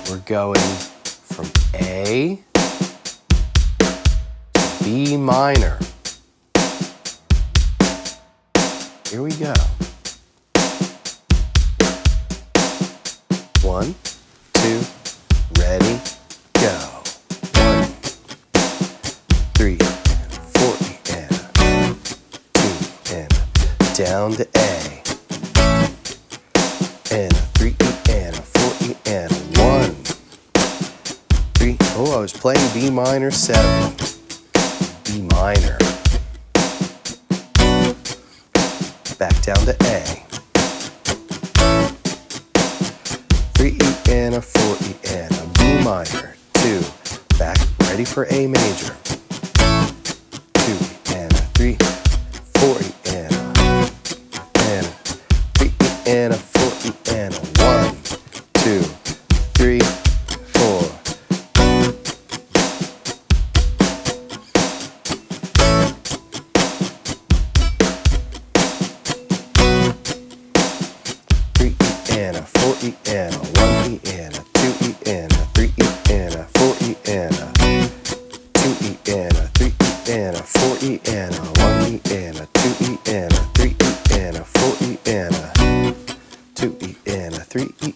We're going from A to B minor. Here we go. 1, 2, ready, go. 1, 3, 4, and 2, and down to A. And a 3 E and a 4 E and a 1, 3. Oh, I was playing B minor 7. B minor. Back down to A. 3 E and a 4 E and a B minor. 2. Back, ready for A major. 2 E and a 3, 4 E and a 3 E and a 4 E and a 1, 2, 3, 4. And a 4 E and a 1 E and a 2 E and a 3 E and a 4 E and a 2 E and a 3 E and a 4 E and a 1 E and a 2 E and a 3 E and a 4 E and a 2 E and a 3 E